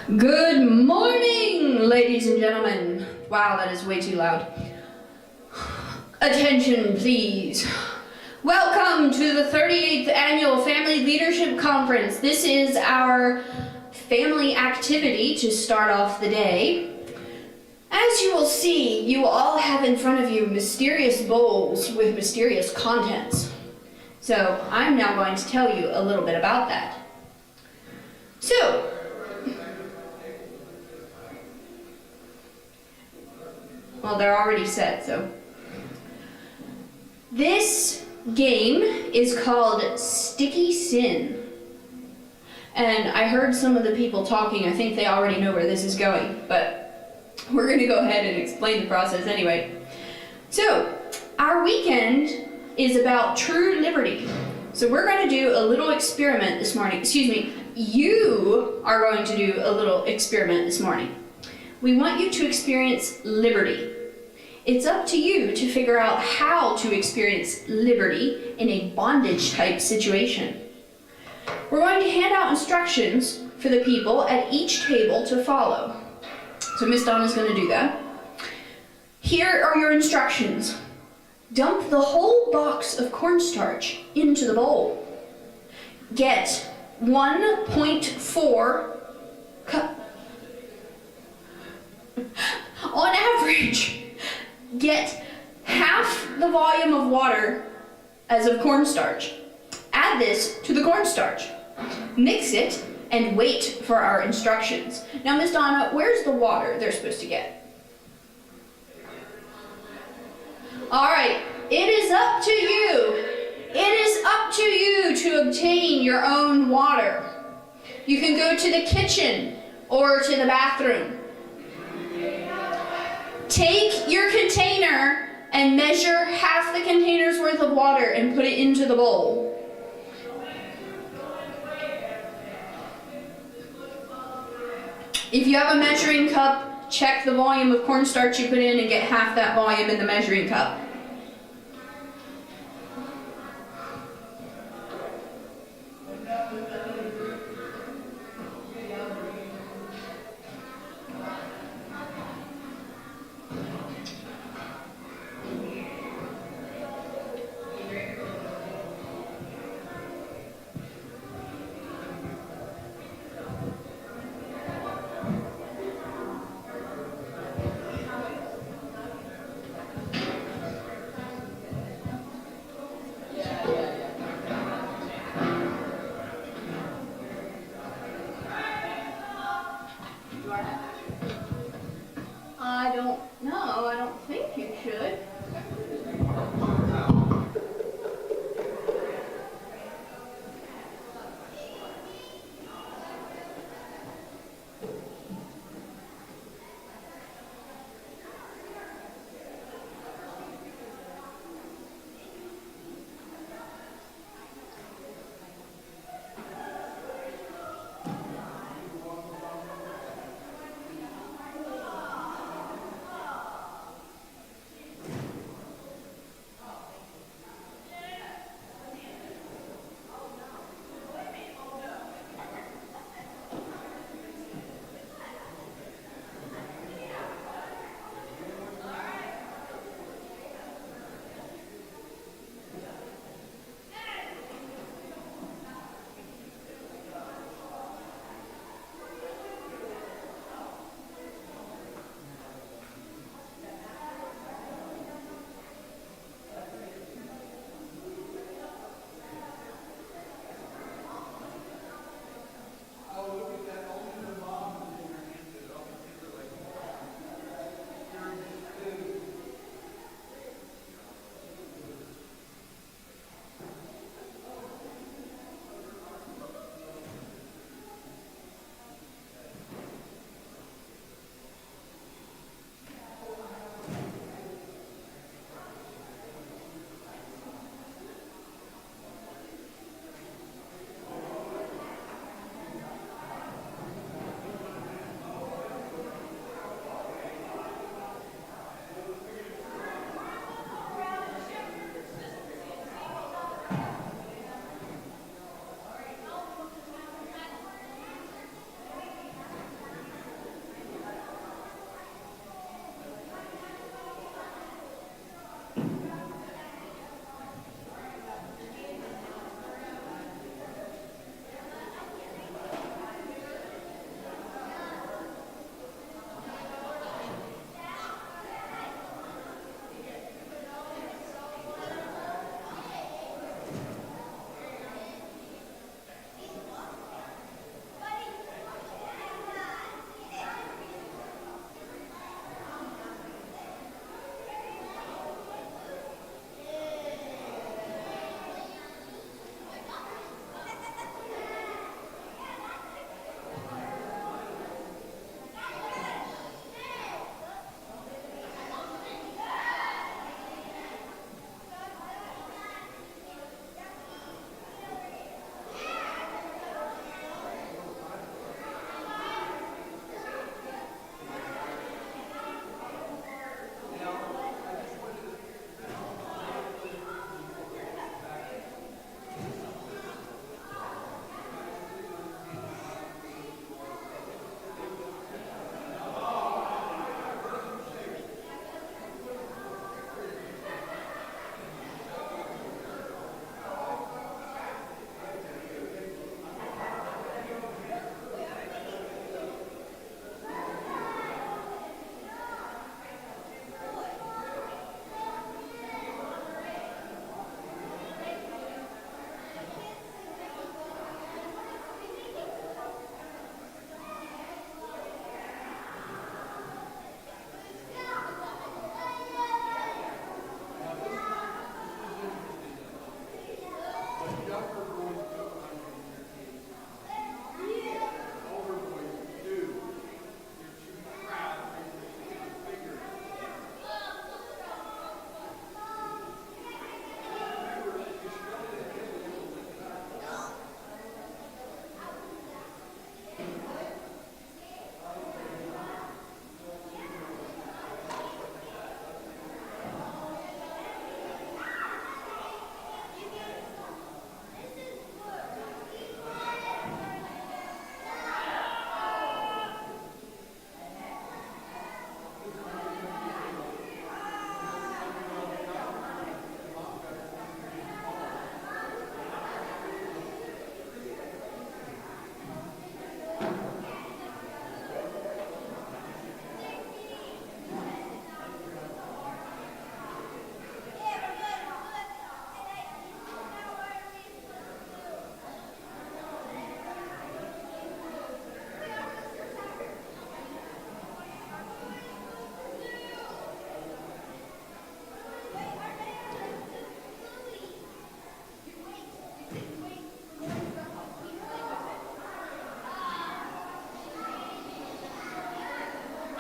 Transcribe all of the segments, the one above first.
Good morning, ladies and gentlemen. Wow, that is way too loud. Attention, please. Welcome to the 38th Annual Family Leadership Conference. This is our family activity to start off the day. As you will see, you all have in front of you mysterious bowls with mysterious contents. So I'm now going to tell you a little bit about that. So, well, they're already set, so. This game is called Sticky Sin. And I heard some of the people talking. I think they already know where this is going, but we're going to go ahead and explain the process anyway. So, our weekend is about true liberty. So we're going to do a little experiment this morning. Excuse me, you are going to do a little experiment this morning. We want you to experience liberty. It's up to you to figure out how to experience liberty in a bondage type situation. We're going to hand out instructions for the people at each table to follow. So Miss Donna's going to do that. Here are your instructions. Dump the whole box of cornstarch into the bowl. Get 1.4 cup. On average, get half the volume of water as of cornstarch. Add this to the cornstarch. Mix it and wait for our instructions. Now, Miss Donna, where's the water they're supposed to get? All right, it is up to you. It is up to you to obtain your own water. You can go to the kitchen or to the bathroom. Take your container and measure half the container's worth of water and put it into the bowl. If you have a measuring cup, check the volume of cornstarch you put in and get half that volume in the measuring cup.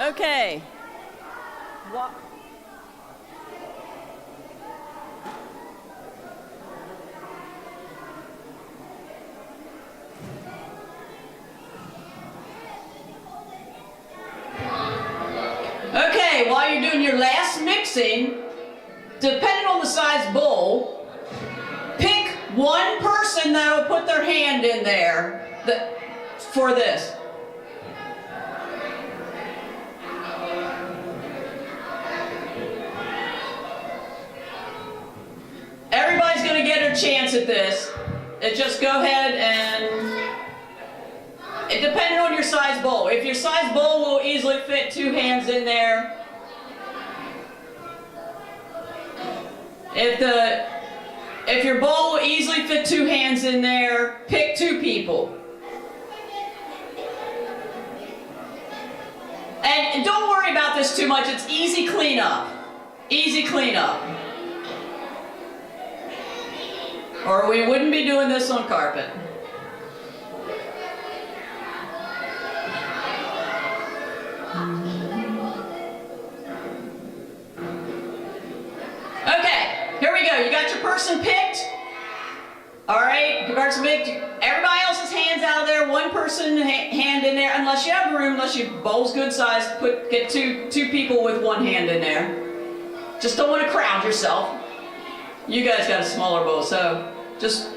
Okay. Okay, while you're doing your last mixing, depending on the size bowl, pick one person that'll put their hand in there for this. Everybody's going to get a chance at this. Just go ahead and... It depends on your size bowl. If your size bowl will easily fit 2 hands in there. If your bowl will easily fit 2 hands in there, pick 2 people. And don't worry about this too much. It's easy cleanup. Easy cleanup. Or we wouldn't be doing this on carpet. Okay, here we go. You got your person picked. All right, your person picked. Everybody else's hands out of there. One person hand in there, unless you have room, unless your bowl's good size. Get two people with 1 hand in there. Just don't want to crowd yourself. You guys got a smaller bowl, so just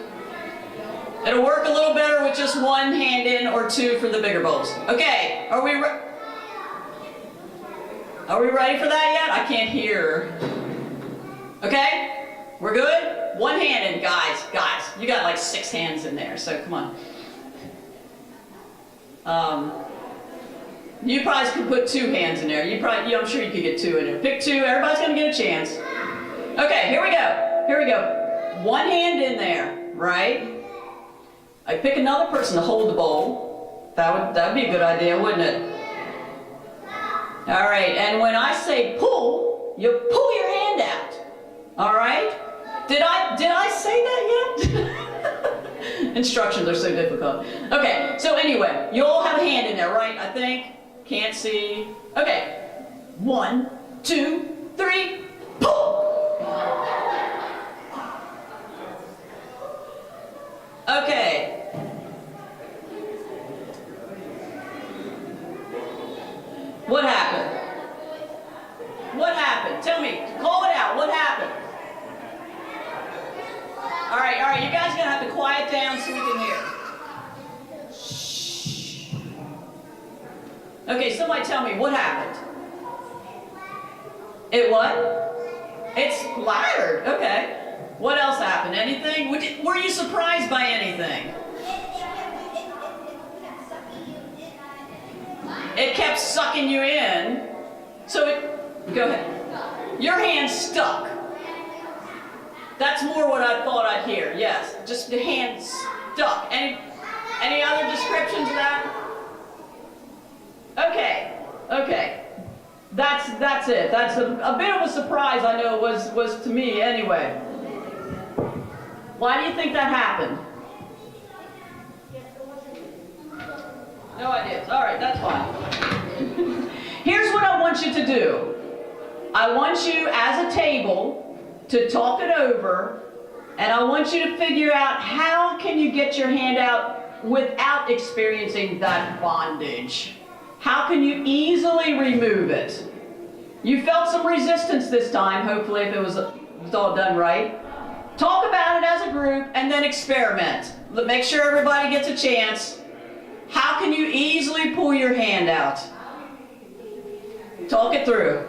it'll work a little better with just 1 hand in or 2 for the bigger bowls. Okay, are we ready for that yet? I can't hear. Okay, we're good? 1 hand in, guys. You got like 6 hands in there, so come on. You probably could put 2 hands in there. I'm sure you could get 2 in there. Pick 2. Everybody's gonna get a chance. Okay, here we go. 1 hand in there, right? I pick another person to hold the bowl. That would be a good idea, wouldn't it? All right, and when I say pull, you pull your hand out. All right? Did I say that yet? Instructions are so difficult. Okay, so anyway, you all have a hand in there, right? I think. Can't see. Okay. 1, 2, 3, pull! Okay. What happened? What happened? Tell me. Call it out. What happened? All right. You guys are going to have to quiet down so we can hear. Shh. Okay, somebody tell me. What happened? It what? It splattered. Okay. What else happened? anything? Were you surprised by anything? It kept sucking you in. So go ahead. Your hand stuck. That's more what I thought I'd hear. Yes, just the hand stuck. Any other descriptions of that? Okay. That's it. That's a bit of a surprise, I know, was to me anyway. Why do you think that happened? No ideas. All right, that's fine. Here's what I want you to do. I want you, as a table, to talk it over, and I want you to figure out how can you get your hand out without experiencing that bondage. How can you easily remove it? You felt some resistance this time, hopefully, if it was all done right. Talk about it as a group, and then experiment. Make sure everybody gets a chance. How can you easily pull your hand out? Talk it through.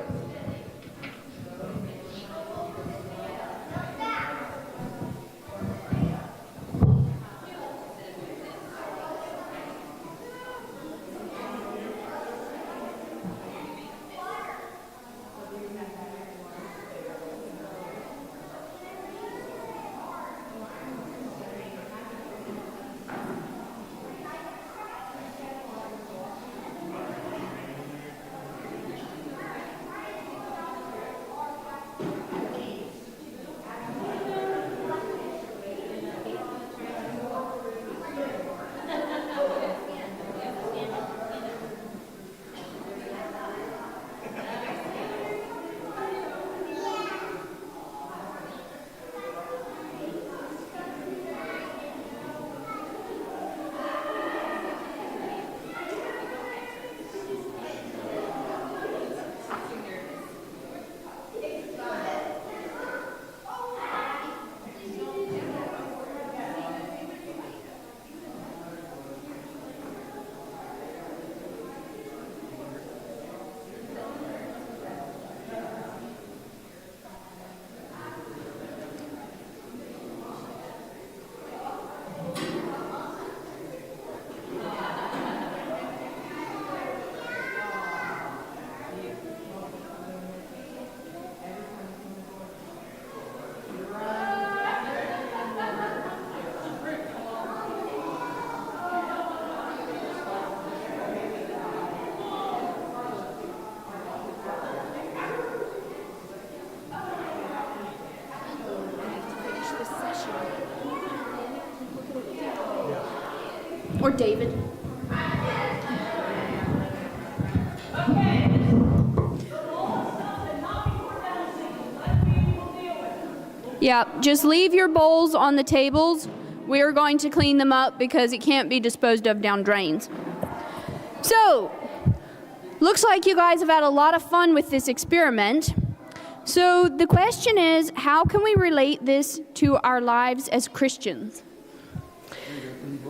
Or David. Yeah, just leave your bowls on the tables. We're going to clean them up because it can't be disposed of down drains. So, looks like you guys have had a lot of fun with this experiment. So the question is, how can we relate this to our lives as Christians?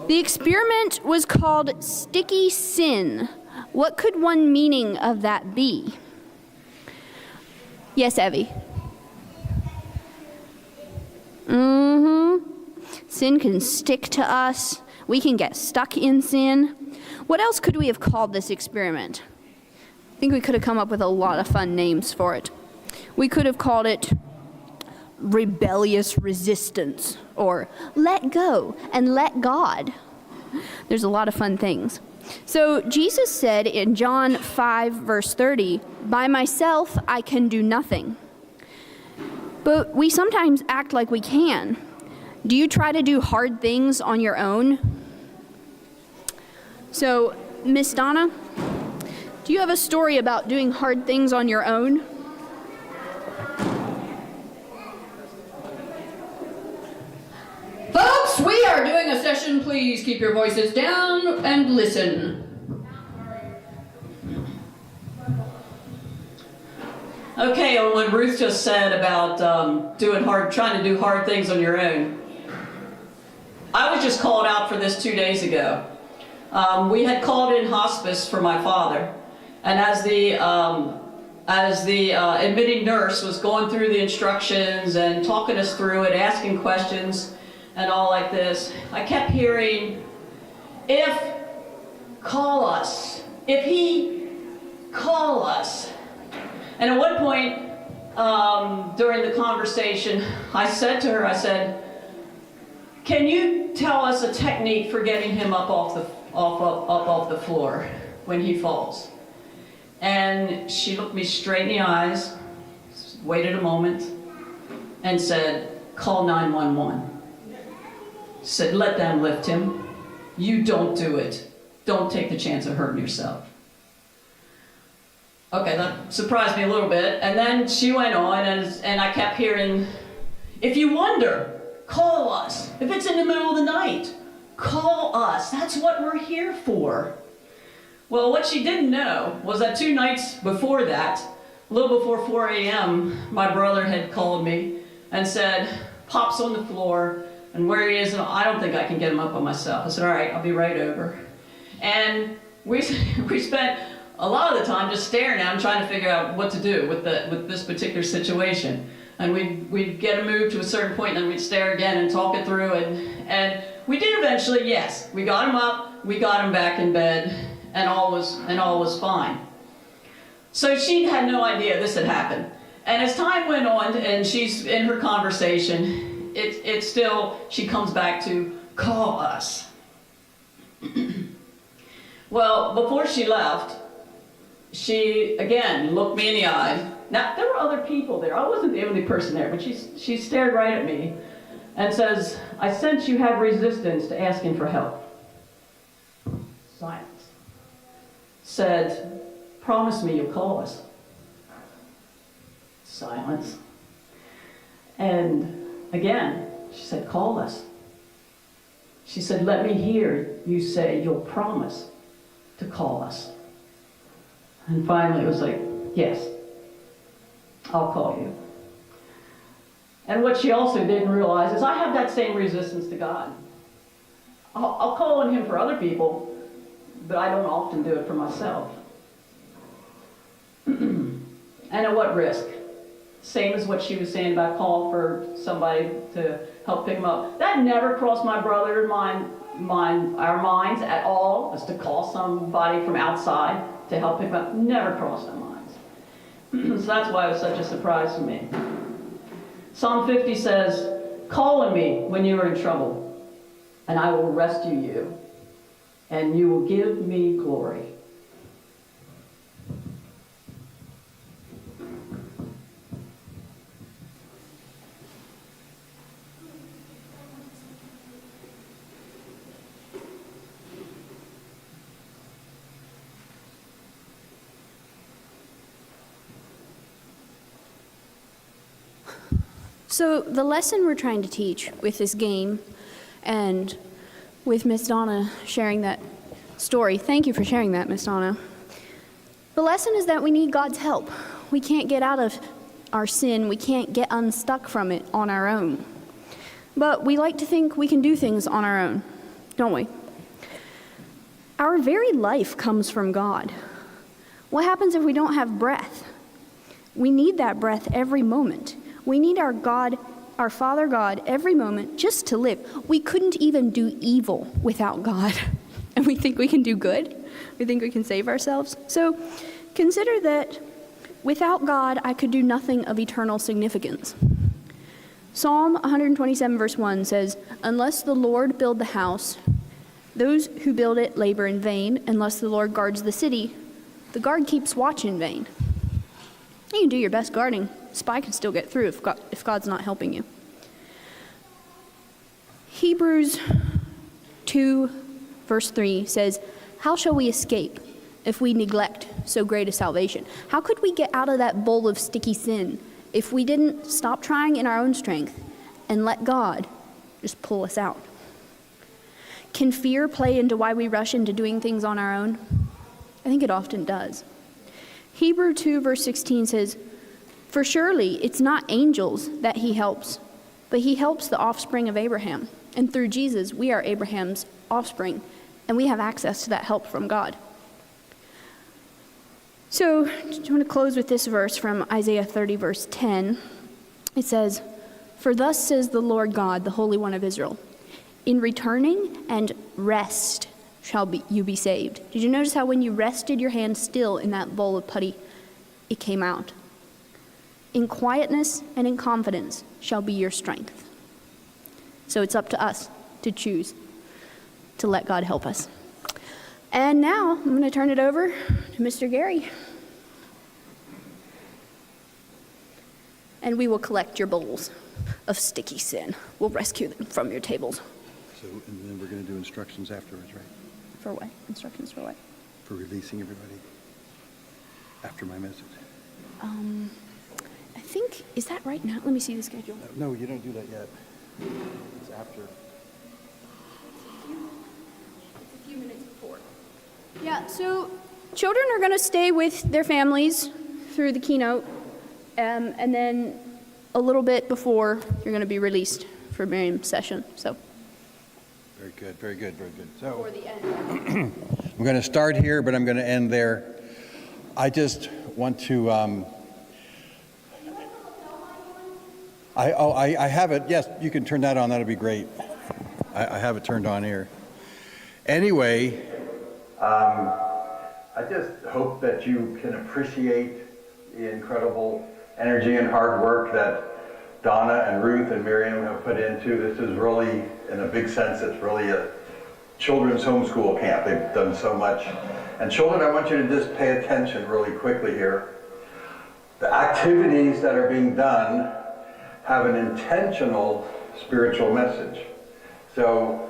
The experiment was called Sticky Sin. What could one meaning of that be? Yes, Evie? Sin can stick to us. We can get stuck in sin. What else could we have called this experiment? I think we could have come up with a lot of fun names for it. We could have called it rebellious resistance, or let go and let God. There's a lot of fun things. So Jesus said in John 5, verse 30, "By myself I can do nothing." But we sometimes act like we can. Do you try to do hard things on your own? So, Miss Donna, do you have a story about doing hard things on your own? Folks, we are doing a session. Please keep your voices down and listen. Okay, on what Ruth just said about trying to do hard things on your own, I was just called out for this 2 days ago. We had called in hospice for my father, and as the admitting nurse was going through the instructions and talking us through it, asking questions and all like this, I kept hearing, call us, if he call us. And at one point during the conversation, I said to her, can you tell us a technique for getting him up off the floor when he falls? And she looked me straight in the eyes, waited a moment, and said, call 911. Said, let them lift him. You don't do it. Don't take the chance of hurting yourself. Okay, that surprised me a little bit. And then she went on, and I kept hearing, if you wonder, call us. If it's in the middle of the night, call us. That's what we're here for. Well, what she didn't know was that 2 nights before that, a little before 4 a.m., my brother had called me and said, Pop's on the floor, and where he is, I don't think I can get him up on myself. I said, all right, I'll be right over. And we spent a lot of the time just staring at him, trying to figure out what to do with this particular situation. And we'd get him moved to a certain point, and then we'd stare again and talk it through. And we did eventually, yes. We got him up, we got him back in bed, and all was fine. So she had no idea this had happened. And as time went on, and she's in her conversation, it's still, she comes back to, call us. Well, before she left, she, again, looked me in the eye. Now, there were other people there. I wasn't the only person there, but she stared right at me and says, I sense you have resistance to asking for help. Silence. Said, promise me you'll call us. Silence. And again, she said, call us. She said, let me hear you say you'll promise to call us. And finally it was like, yes, I'll call you. And what she also didn't realize is I have that same resistance to God. I'll call on him for other people, but I don't often do it for myself. And at what risk? Same as what she was saying about call for somebody to help pick him up. That never crossed my brother and our minds at all, as to call somebody from outside to help pick him up. Never crossed our minds. So that's why it was such a surprise to me. Psalm 50 says, call on me when you are in trouble, and I will rescue you, and you will give me glory. So the lesson we're trying to teach with this game and with Miss Donna sharing that story, thank you for sharing that, Miss Donna. The lesson is that we need God's help. We can't get out of our sin. We can't get unstuck from it on our own. But we like to think we can do things on our own, don't we? Our very life comes from God. What happens if we don't have breath? We need that breath every moment. We need our God, our Father God, every moment just to live. We couldn't even do evil without God. And we think we can do good. We think we can save ourselves. So consider that without God, I could do nothing of eternal significance. Psalm 127 verse 1 says, "Unless the Lord build the house, those who build it labor in vain. Unless the Lord guards the city, the guard keeps watch in vain." You can do your best guarding. Spy can still get through if God's not helping you. Hebrews 2 verse 3 says, "How shall we escape if we neglect so great a salvation?" How could we get out of that bowl of sticky sin if we didn't stop trying in our own strength and let God just pull us out? Can fear play into why we rush into doing things on our own? I think it often does. Hebrew 2 verse 16 says, "For surely it's not angels that he helps, but he helps the offspring of Abraham. And through Jesus, we are Abraham's offspring, and we have access to that help from God." So I want to close with this verse from Isaiah 30 verse 10. It says, "For thus says the Lord God, the Holy One of Israel, in returning and rest shall you be saved." Did you notice how when you rested your hand still in that bowl of putty, it came out? "In quietness and in confidence shall be your strength." So it's up to us to choose to let God help us. And now I'm going to turn it over to Mr. Gary. And we will collect your bowls of sticky sin. We'll rescue them from your tables. So, and then we're going to do instructions afterwards, right? For what? Instructions for what? For releasing everybody after my message. I think, is that right now? Let me see the schedule. No, you don't do that yet. It's after. It's a few minutes before. Yeah, so children are going to stay with their families through the keynote, and then a little bit before you're going to be released for Miriam's session. So. Very good, very good, very good. So For the end. I'm going to start here, but I'm going to end there. I just want to. I have it. Yes, you can turn that on. That'll be great. I have it turned on here. Anyway, I just hope that you can appreciate the incredible energy and hard work that Donna and Ruth and Miriam have put into. This is really, in a big sense, it's really a children's homeschool camp. They've done so much. And children, I want you to just pay attention really quickly here. The activities that are being done have an intentional spiritual message. So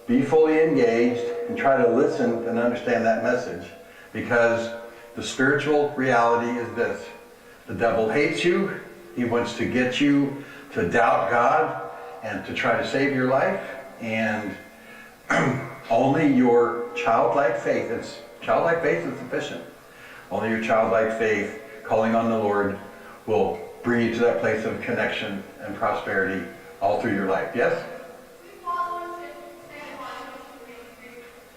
be fully engaged and try to listen and understand that message, because the spiritual reality is this: the devil hates you. He wants to get you to doubt God and to try to save your life, and only your childlike faith is sufficient. Only your childlike faith, calling on the Lord, will bring you to that place of connection and prosperity all through your life. Yes?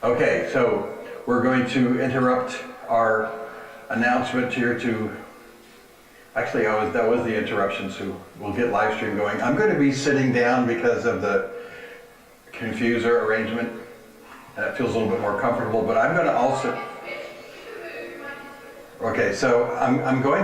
Okay, so we're going to interrupt our announcement here to, actually that was the interruption, so we'll get live stream going. I'm going to be sitting down because of the confuser arrangement, and it feels a little bit more comfortable, but I'm going to also, okay, so I'm going